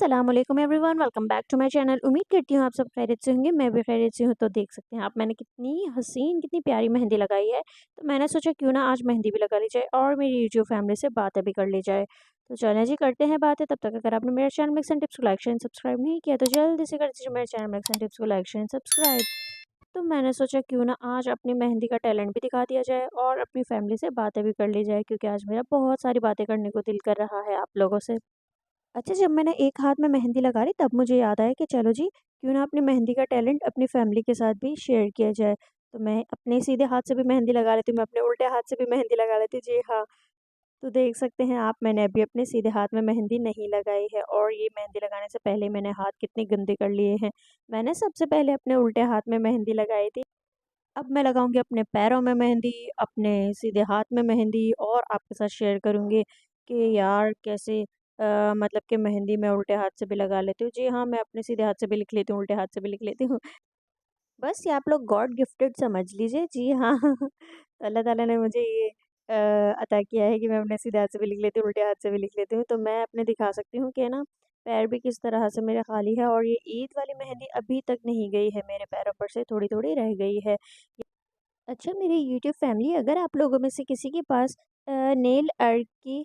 अस्सलाम वालेकुम everyone, welcome back to my channel. उम्मीद करती हूँ आप सब खैरियत से होंगे। मैं भी खैरियत से हूँ। तो देख सकते हैं आप, मैंने कितनी हसीन कितनी प्यारी मेहंदी लगाई है। तो मैंने सोचा क्यों ना आज मेहंदी भी लगा ली जाए और मेरी यूट्यूब फैमिली से बातें भी कर ली जाए। तो चलें जी, करते हैं बातें। तब तक अगर आपने मेरे चैनल मेक्स एंड टिप्स को लाइक शेयर सब्सक्राइब नहीं किया तो जल्दी से कर दीजिए मेरे चैनल मेक्स एंड टिप्स को लाइक शेयर सब्सक्राइब। तो मैंने सोचा क्यों ना आज अपनी मेहंदी का टैलेंट भी दिखा दिया जाए और अपनी फैमिली से बातें भी कर ली जाए, क्योंकि आज मेरा बहुत सारी बातें करने को दिल कर रहा है आप लोगों से। अच्छा, जब मैंने एक हाथ में मेहंदी लगा ली तब मुझे याद आया कि चलो जी, क्यों ना अपनी मेहंदी का टैलेंट अपनी फैमिली के साथ भी शेयर किया जाए। तो मैं अपने सीधे हाथ से भी मेहंदी लगा लेती हूँ, मैं अपने उल्टे हाथ से भी मेहंदी लगा लेती हूँ। जी हाँ, तो देख सकते हैं आप, मैंने अभी अपने सीधे हाथ में मेहंदी नहीं लगाई है और ये मेहंदी लगाने से पहले मैंने हाथ कितने गंदे कर लिए हैं। मैंने सबसे पहले अपने उल्टे हाथ में मेहंदी लगाई थी। अब मैं लगाऊंगी अपने पैरों में मेहंदी, अपने सीधे हाथ में मेहंदी और आपके साथ शेयर करूंगी कि यार कैसे मतलब कि मेहंदी मैं उल्टे हाथ से भी लगा लेती हूँ। जी हाँ, मैं अपने सीधे हाथ से भी लिख लेती हूँ, उल्टे हाथ से भी लिख लेती हूँ। बस ये आप लोग गॉड गिफ्टेड समझ लीजिए। जी हाँ। तो अल्लाह ताला ने मुझे ये अता किया है कि मैं अपने सीधे हाथ से भी लिख लेती हूँ, उल्टे हाथ से भी लिख लेती हूँ। तो मैं अपने दिखा सकती हूँ कि ना पैर भी किस तरह से मेरे खाली है, और ये ईद वाली मेहंदी अभी तक नहीं गई है मेरे पैरों पर से, थोड़ी थोड़ी रह गई है। अच्छा, मेरी यूट्यूब फैमिली, अगर आप लोगों में से किसी के पास नेल आर्ट की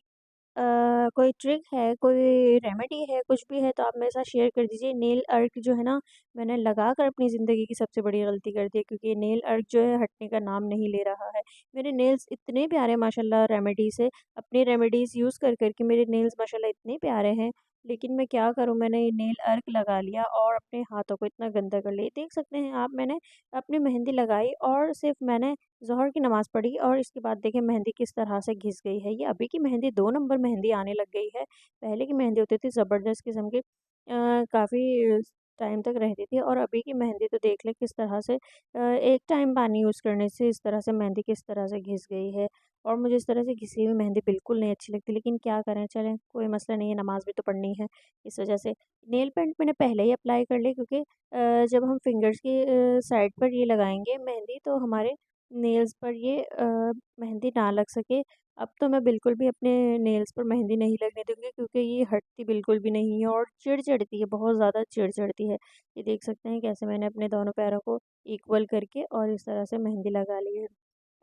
कोई ट्रिक है, कोई रेमेडी है, कुछ भी है तो आप मेरे साथ शेयर कर दीजिए। नेल आर्ट जो है ना, मैंने लगाकर अपनी ज़िंदगी की सबसे बड़ी गलती कर दी है, क्योंकि नेल आर्ट जो है हटने का नाम नहीं ले रहा है। मेरे नेल्स इतने प्यारे माशाल्लाह, रेमेडी से अपनी रेमेडीज़ यूज़ कर कर के मेरे नेल्स माशाल्लाह इतने प्यारे हैं। लेकिन मैं क्या करूँ, मैंने ये नेल आर्ट लगा लिया और अपने हाथों को इतना गंदा कर लिया। देख सकते हैं आप, मैंने अपनी मेहंदी लगाई और सिर्फ़ मैंने ज़ोहर की नमाज़ पढ़ी और इसके बाद देखिए मेहंदी किस तरह से घिस गई है। ये अभी की मेहंदी 2 नंबर मेहंदी आने लग गई है। पहले की मेहंदी होती थी ज़बरदस्त किस्म की, काफ़ी टाइम तक रहती थी, और अभी की मेहंदी तो देख लें किस तरह से एक टाइम पानी यूज़ करने से इस तरह से मेहंदी किस तरह से घिस गई है। और मुझे इस तरह से घिसी हुई मेहंदी बिल्कुल नहीं अच्छी लगती, लेकिन क्या करें, चलें कोई मसला नहीं है, नमाज़ भी तो पढ़नी है। इस वजह से नेल पेंट मैंने पहले ही अप्लाई कर लिया, क्योंकि जब हम फिंगर्स की साइड पर ये लगाएँगे मेहंदी तो हमारे नेल्स पर ये मेहंदी ना लग सके। अब तो मैं बिल्कुल भी अपने नेल्स पर मेहंदी नहीं लगने दूँगी, क्योंकि ये हटती बिल्कुल भी नहीं है और चिढ़ चढ़ती है, बहुत ज़्यादा चिढ़ चढ़ती है। ये देख सकते हैं कैसे मैंने अपने दोनों पैरों को इक्वल करके और इस तरह से मेहंदी लगा ली है।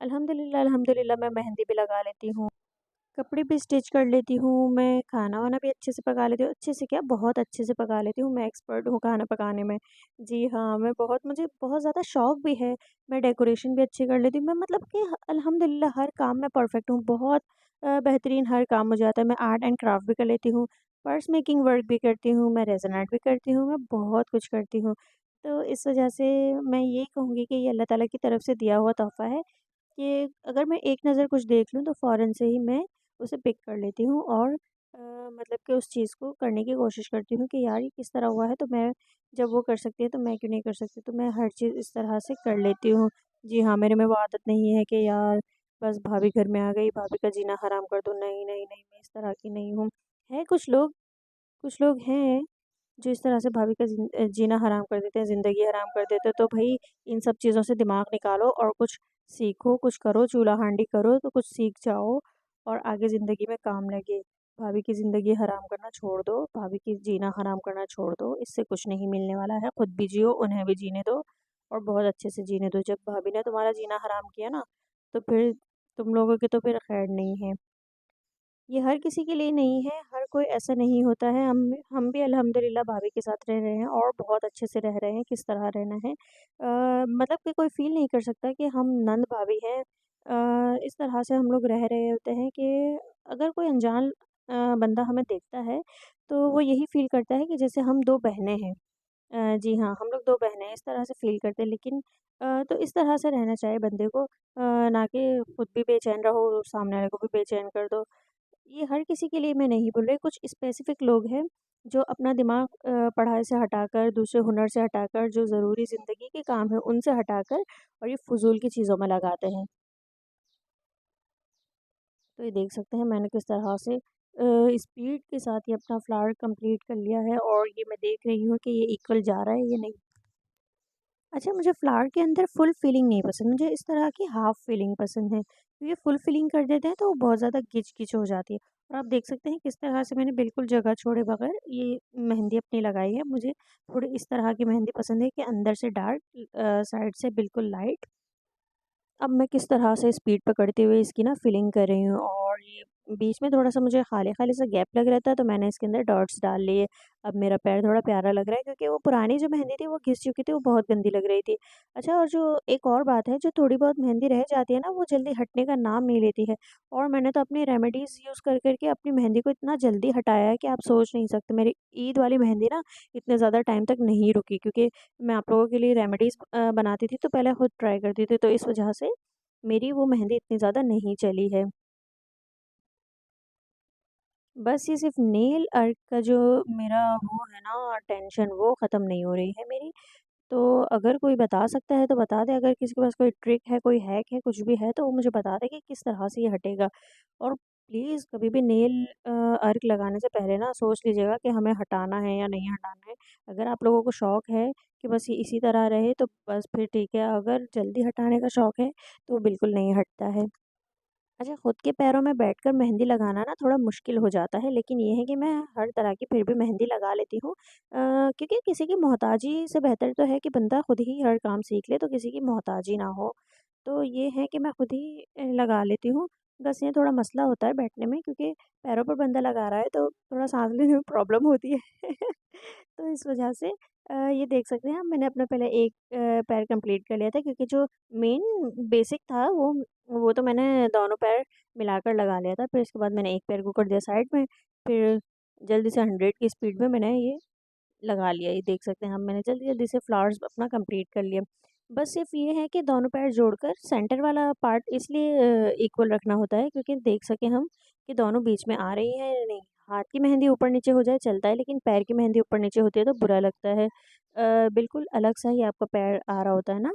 अल्हम्दुलिल्लाह, अल्हम्दुलिल्लाह मैं मेहंदी भी लगा लेती हूँ। कपड़े भी स्टिच कर लेती हूँ, मैं खाना-वाना भी अच्छे से पका लेती हूँ। अच्छे से क्या, बहुत अच्छे से पका लेती हूँ, मैं एक्सपर्ट हूँ खाना पकाने में। जी हाँ, मुझे बहुत ज़्यादा शौक भी है, मैं डेकोरेशन भी अच्छी कर लेती हूँ। मैं मतलब कि अल्हम्दुलिल्लाह हर काम में परफ़ेक्ट हूँ, बहुत बेहतरीन हर काम मुझे आता है। मैं आर्ट एंड क्राफ़्ट भी कर लेती हूँ, पर्स मेकिंग वर्क भी करती हूँ, मैं रेज़न आर्ट भी करती हूँ, मैं बहुत कुछ करती हूँ। तो इस वजह से मैं ये कहूँगी कि ये अल्लाह ताला की तरफ से दिया हुआ तोहफ़ा है, कि अगर मैं एक नज़र कुछ देख लूँ तो फ़ौरन से ही मैं उसे पिक कर लेती हूँ और मतलब कि उस चीज़ को करने की कोशिश करती हूँ कि यार ये किस तरह हुआ है, तो मैं जब वो कर सकती है तो मैं क्यों नहीं कर सकती, तो मैं हर चीज़ इस तरह से कर लेती हूँ। जी हाँ, मेरे में वो आदत नहीं है कि यार बस भाभी घर में आ गई, भाभी का जीना हराम कर दो। नहीं, नहीं, नहीं, मैं इस तरह की नहीं हूँ। है कुछ लोग हैं जो इस तरह से भाभी का जीना हराम कर देते हैं, ज़िंदगी हराम कर देते हैं। तो भई इन सब चीज़ों से दिमाग निकालो और कुछ सीखो, कुछ करो, चूल्हा-हांडी करो तो कुछ सीख जाओ और आगे ज़िंदगी में काम लगे। भाभी की ज़िंदगी हराम करना छोड़ दो, भाभी की जीना हराम करना छोड़ दो, इससे कुछ नहीं मिलने वाला है। खुद भी जियो, उन्हें भी जीने दो और बहुत अच्छे से जीने दो। जब भाभी ने तुम्हारा जीना हराम किया ना, तो फिर तुम लोगों की तो फिर खैर नहीं है। ये हर किसी के लिए नहीं है, हर कोई ऐसा नहीं होता है। हम भी अल्हम्दुलिल्लाह भाभी के साथ रह रहे हैं और बहुत अच्छे से रह रहे हैं, किस तरह रहना है। मतलब कि कोई फ़ील नहीं कर सकता कि हम नंद भाभी हैं। इस तरह से हम लोग रह रहे होते हैं कि अगर कोई अनजान बंदा हमें देखता है, तो वो यही फ़ील करता है कि जैसे हम 2 बहनें हैं। जी हाँ, हम लोग 2 बहनें हैं, इस तरह से फ़ील करते हैं, लेकिन तो इस तरह से रहना चाहिए बंदे को, ना कि खुद भी बेचैन रहो, सामने वाले को भी बेचैन कर दो। ये हर किसी के लिए मैं नहीं बोल रही, कुछ स्पेसिफ़िक लोग हैं जो अपना दिमाग पढ़ाई से हटाकर, दूसरे हुनर से हटाकर, जो ज़रूरी ज़िंदगी के काम हैं उनसे हटाकर और ये फ़ुज़ूल की चीज़ों में लगाते हैं। तो ये देख सकते हैं मैंने किस तरह से स्पीड के साथ ये अपना फ्लावर कंप्लीट कर लिया है और ये मैं देख रही हूँ कि ये इक्वल जा रहा है या नहीं। अच्छा, मुझे फ्लावर के अंदर फुल फिलिंग नहीं पसंद, मुझे इस तरह की हाफ़ फिलिंग पसंद है। तो ये फुल फिलिंग कर देते हैं तो वो बहुत ज़्यादा गिच-गिच हो जाती है। और आप देख सकते हैं किस तरह से मैंने बिल्कुल जगह छोड़े बगैर ये मेहंदी अपनी लगाई है। मुझे थोड़ी इस तरह की मेहंदी पसंद है कि अंदर से डार्क, साइड से बिल्कुल लाइट। अब मैं किस तरह से स्पीड पकड़ते हुए इसकी ना फिलिंग कर रही हूँ, और ये बीच में थोड़ा-सा मुझे खाली-खाली सा गैप लग रहा था, तो मैंने इसके अंदर डॉट्स डाल लिए। अब मेरा पैर थोड़ा प्यारा लग रहा है, क्योंकि वो पुरानी जो मेहंदी थी वो घिस चुकी थी, वो बहुत गंदी लग रही थी। अच्छा, और जो एक और बात है, जो थोड़ी बहुत मेहंदी रह जाती है ना, वो जल्दी हटने का नाम नहीं लेती है। और मैंने तो अपनी रेमेडीज़ यूज़ कर के अपनी मेहंदी को इतना जल्दी हटाया है कि आप सोच नहीं सकते। मेरी ईद वाली मेहंदी ना इतने ज़्यादा टाइम तक नहीं रुकी, क्योंकि मैं आप लोगों के लिए रेमेडीज़ बनाती थी, तो पहले खुद ट्राई करती थी, तो इस वजह से मेरी वो मेहंदी इतनी ज़्यादा नहीं चली है। बस ये सिर्फ़ नेल आर्ट का जो मेरा वो है ना टेंशन, वो ख़त्म नहीं हो रही है मेरी। तो अगर कोई बता सकता है तो बता दे, अगर किसी के पास कोई ट्रिक है, कोई हैक है, कुछ भी है, तो वो मुझे बता दे कि किस तरह से ये हटेगा। और प्लीज़ कभी भी नेल आर्ट लगाने से पहले ना सोच लीजिएगा कि हमें हटाना है या नहीं हटाना है। अगर आप लोगों को शौक है कि बस ये इसी तरह रहे, तो बस फिर ठीक है, अगर जल्दी हटाने का शौक है तो बिल्कुल नहीं हटता है। अच्छा, खुद के पैरों में बैठकर मेहंदी लगाना ना थोड़ा मुश्किल हो जाता है, लेकिन ये है कि मैं हर तरह की फिर भी मेहंदी लगा लेती हूँ। क्योंकि किसी की मोहताजी से बेहतर तो है कि बंदा खुद ही हर काम सीख ले, तो किसी की मोहताजी ना हो। तो ये है कि मैं खुद ही लगा लेती हूँ। बस ये थोड़ा मसला होता है बैठने में, क्योंकि पैरों पर बंदा लगा रहा है तो थोड़ा साँस लेने में प्रॉब्लम होती है। तो इस वजह से ये देख सकते हैं आप, मैंने अपना पहले एक पैर कंप्लीट कर लिया था, क्योंकि जो मेन बेसिक था वो तो मैंने दोनों पैर मिलाकर लगा लिया था। फिर इसके बाद मैंने एक पैर को कर दिया साइड में, फिर जल्दी से 100 की स्पीड में मैंने ये लगा लिया। ये देख सकते हैं हम, मैंने जल्दी-जल्दी से फ्लावर्स अपना कंप्लीट कर लिया। बस सिर्फ़ ये है कि दोनों पैर जोड़कर सेंटर वाला पार्ट इसलिए इक्वल रखना होता है, क्योंकि देख सकें हम कि दोनों बीच में आ रही हैं या नहीं। हाथ की मेहंदी ऊपर-नीचे हो जाए चलता है, लेकिन पैर की मेहंदी ऊपर-नीचे होती है तो बुरा लगता है। बिल्कुल अलग सा ही आपका पैर आ रहा होता है ना,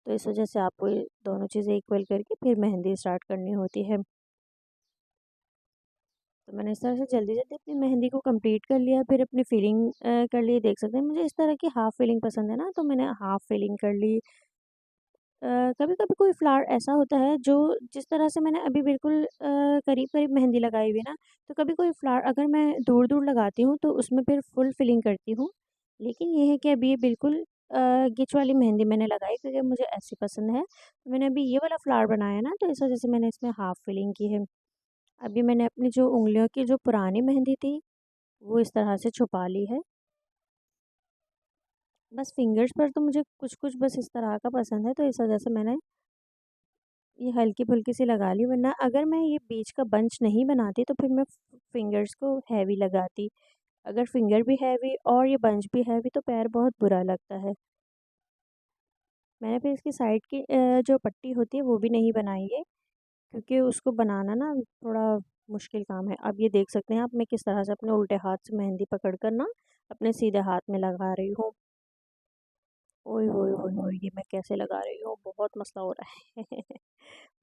तो इस वज़ह से आपको ये दोनों चीज़ें इक्वल करके फिर मेहंदी स्टार्ट करनी होती है। तो मैंने इस तरह से जल्दी-जल्दी अपनी मेहंदी को कंप्लीट कर लिया, फिर अपनी फिलिंग कर ली। देख सकते हैं मुझे इस तरह की हाफ़ फिलिंग पसंद है ना, तो मैंने हाफ़ फिलिंग कर ली। कभी-कभी कोई फ्लावर ऐसा होता है जो जिस तरह से मैंने अभी बिल्कुल करीब-करीब मेहंदी लगाई हुई है ना, तो कभी कोई फ्लावर अगर मैं दूर-दूर लगाती हूँ तो उसमें फिर फुल फिलिंग करती हूँ। लेकिन ये है कि अभी ये बिल्कुल गिच वाली मेहंदी मैंने लगाई, क्योंकि मुझे ऐसी पसंद है। तो मैंने अभी ये वाला फ्लावर बनाया ना, तो इस वज़ह से मैंने इसमें हाफ़ फिलिंग की है। अभी मैंने अपनी जो उँगलियों की जो पुरानी मेहंदी थी, वो इस तरह से छुपा ली है। बस फिंगर्स पर तो मुझे कुछ-कुछ बस इस तरह का पसंद है, तो इस वज़ह से मैंने ये हल्की-फुल्की सी लगा ली, वरना अगर मैं ये बीच का बंच नहीं बनाती तो फिर मैं फिंगर्स को हैवी लगाती। अगर फिंगर भी हैवी और ये बंच भी हैवी तो पैर बहुत बुरा लगता है। मैंने फिर इसकी साइड की जो पट्टी होती है वो भी नहीं बनाई है, क्योंकि उसको बनाना ना थोड़ा मुश्किल काम है। अब ये देख सकते हैं आप, मैं किस तरह से अपने उल्टे हाथ से मेहंदी पकड़ कर ना अपने सीधे हाथ में लगा रही हूँ। ओए होए होए होए! ये मैं कैसे लगा रही हूँ, बहुत मसला हो रहा है।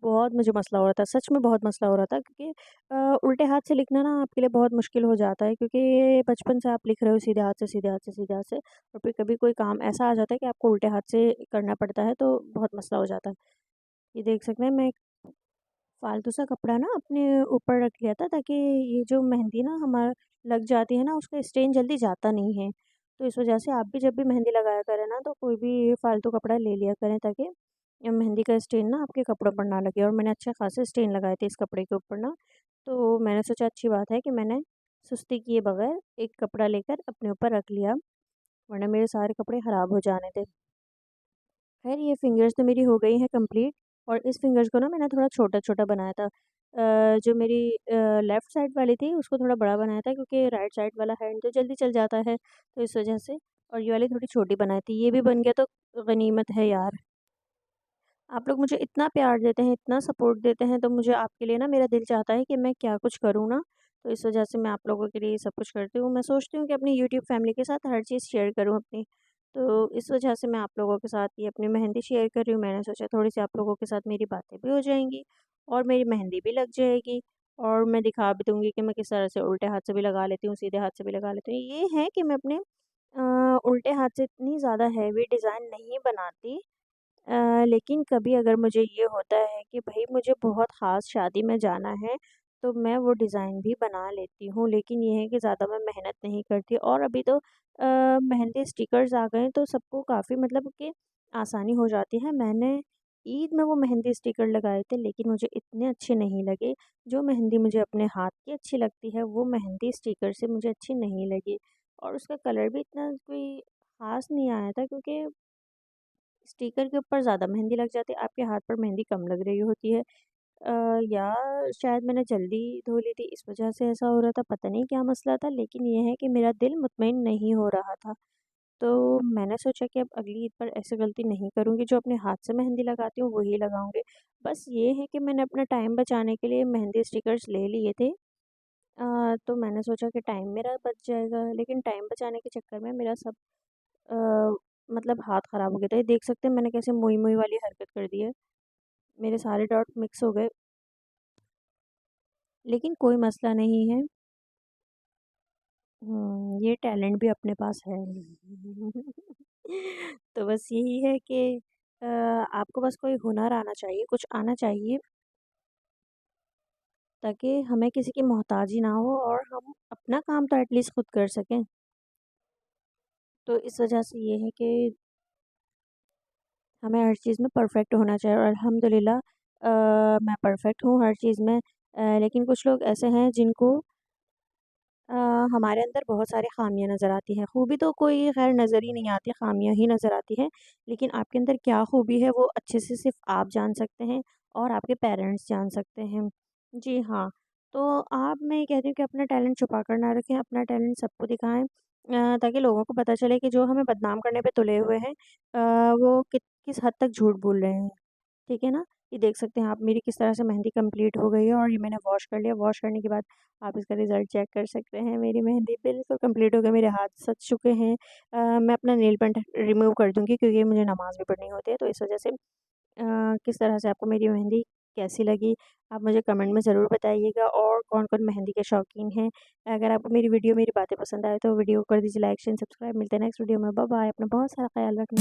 बहुत मुझे मसला हो रहा था, सच में बहुत मसला हो रहा था, क्योंकि उल्टे हाथ से लिखना ना आपके लिए बहुत मुश्किल हो जाता है, क्योंकि बचपन से आप लिख रहे हो सीधे हाथ से, सीधे हाथ से, सीधे हाथ से, और फिर कभी कोई काम ऐसा आ जाता है कि आपको उल्टे हाथ से करना पड़ता है, तो बहुत मसला हो जाता है। ये देख सकते हैं, मैं फालतू सा कपड़ा ना अपने ऊपर रख लिया था, ताकि ये जो मेहंदी ना हमारा लग जाती है ना, उसका स्टेन जल्दी जाता नहीं है। तो इस वजह से आप भी जब भी मेहंदी लगाया करें ना, तो कोई भी फालतू कपड़ा ले लिया करें, ताकि मेहंदी का स्टेन ना आपके कपड़ों पर ना लगे। और मैंने अच्छे खासे स्टेन लगाए थे इस कपड़े के ऊपर ना, तो मैंने सोचा अच्छी बात है कि मैंने सुस्ती किए बगैर एक कपड़ा लेकर अपने ऊपर रख लिया, वरना मेरे सारे कपड़े ख़राब हो जाने थे। ख़ैर ये फ़िंगर्स तो मेरी हो गई हैं कंप्लीट, और इस फ़िंगर्स को ना मैंने थोड़ा छोटा-छोटा बनाया था। जो मेरी लेफ़्ट साइड वाली थी उसको थोड़ा बड़ा बनाया था, क्योंकि राइट साइड वाला हैंड तो जल्दी चल जाता है, तो इस वजह से। और ये वाली थोड़ी छोटी बनाई थी। ये भी बन गया तो गनीमत है यार। आप लोग मुझे इतना प्यार देते हैं, इतना सपोर्ट देते हैं, तो मुझे आपके लिए ना मेरा दिल चाहता है कि मैं क्या कुछ करूँ ना, तो इस वजह से मैं आप लोगों के लिए सब कुछ करती हूँ। मैं सोचती हूँ कि अपनी यूट्यूब फैमिली के साथ हर चीज़ शेयर करूँ अपनी, तो इस वजह से मैं आप लोगों के साथ ये अपनी मेहंदी शेयर कर रही हूँ। मैंने सोचा थोड़ी-सी आप लोगों के साथ मेरी बातें भी हो जाएँगी, और मेरी मेहंदी भी लग जाएगी, और मैं दिखा भी दूँगी कि मैं किस तरह से उल्टे हाथ से भी लगा लेती हूँ, सीधे हाथ से भी लगा लेती हूँ। ये है कि मैं अपने उल्टे हाथ से इतनी ज़्यादा हेवी डिज़ाइन नहीं बनाती। लेकिन कभी अगर मुझे ये होता है कि भई मुझे बहुत ख़ास शादी में जाना है, तो मैं वो डिज़ाइन भी बना लेती हूँ, लेकिन ये है कि ज़्यादा मैं मेहनत नहीं करती। और अभी तो मेहंदी स्टिकर्स आ गए हैं, तो सबको काफ़ी मतलब कि आसानी हो जाती है। मैंने ईद में वो मेहंदी स्टिकर लगाए थे, लेकिन मुझे इतने अच्छे नहीं लगे। जो मेहंदी मुझे अपने हाथ की अच्छी लगती है, वो मेहंदी स्टिकर से मुझे अच्छी नहीं लगी। और उसका कलर भी इतना कोई ख़ास नहीं आया था, क्योंकि स्टिकर के ऊपर ज़्यादा मेहंदी लग जाती है, आपके हाथ पर मेहंदी कम लग रही होती है। या शायद मैंने जल्दी धो ली थी, इस वजह से ऐसा हो रहा था, पता नहीं क्या मसला था। लेकिन ये है कि मेरा दिल मुतमईन नहीं हो रहा था। तो मैंने सोचा कि अब अगली ईद पर ऐसी गलती नहीं करूँगी, जो अपने हाथ से मेहंदी लगाती हूँ वही लगाऊँगी। बस ये है कि मैंने अपना टाइम बचाने के लिए मेहंदी स्टिकर्स ले लिए थे। तो मैंने सोचा कि टाइम मेरा बच जाएगा, लेकिन टाइम बचाने के चक्कर में मेरा सब अ, मतलब हाथ ख़राब हो गया था। ये देख सकते हैं मैंने कैसे मोई-मोई वाली हरकत कर दी है। मेरे सारे डॉट मिक्स हो गए, लेकिन कोई मसला नहीं है। ये टैलेंट भी अपने पास है। तो बस यही है कि आपको बस कोई हुनर आना चाहिए, कुछ आना चाहिए, ताकि हमें किसी की मोहताजी ना हो और हम अपना काम तो एटलीस्ट खुद कर सकें। तो इस वजह से ये है कि हमें हर चीज़ में परफ़ेक्ट होना चाहिए, और अल्हम्दुलिल्लाह मैं परफ़ेक्ट हूँ हर चीज़ में। लेकिन कुछ लोग ऐसे हैं जिनको अ, हमारे अंदर बहुत सारी ख़ामियाँ नज़र आती हैं। खूबी तो कोई ख़ैर नज़र ही नहीं आती, ख़ामियाँ ही नज़र आती हैं। लेकिन आपके अंदर क्या खूबी है, वो अच्छे से सिर्फ़ आप जान सकते हैं और आपके पेरेंट्स जान सकते हैं। जी हाँ, तो मैं ये कहती हूँ कि अपना टैलेंट छुपा कर ना रखें, अपना टैलेंट सबको दिखाएँ, ताकि लोगों को पता चले कि जो हमें बदनाम करने पे तुले हुए हैं, वो किस हद तक झूठ बोल रहे हैं। ठीक है ना? ये देख सकते हैं आप, मेरी किस तरह से मेहंदी कंप्लीट हो गई है, और ये मैंने वॉश कर लिया। वॉश करने के बाद आप इसका रिज़ल्ट चेक कर सकते हैं। मेरी मेहंदी बिल्कुल कंप्लीट हो गई, मेरे हाथ सज चुके हैं। मैं अपना नेल पेंट रिमूव कर दूँगी, क्योंकि मुझे नमाज़ भी पढ़नी होती है। तो इस वजह से किस तरह से आपको मेरी मेहंदी कैसी लगी, आप मुझे कमेंट में ज़रूर बताइएगा, और कौन-कौन मेहंदी के शौकीन हैं। अगर आपको मेरी वीडियो, मेरी बातें पसंद आए, तो वीडियो को कर दीजिए लाइक, शेयर, सब्सक्राइब। मिलते हैं नेक्स्ट वीडियो में। Bye bye. अपना बहुत सारा ख़्याल रखना।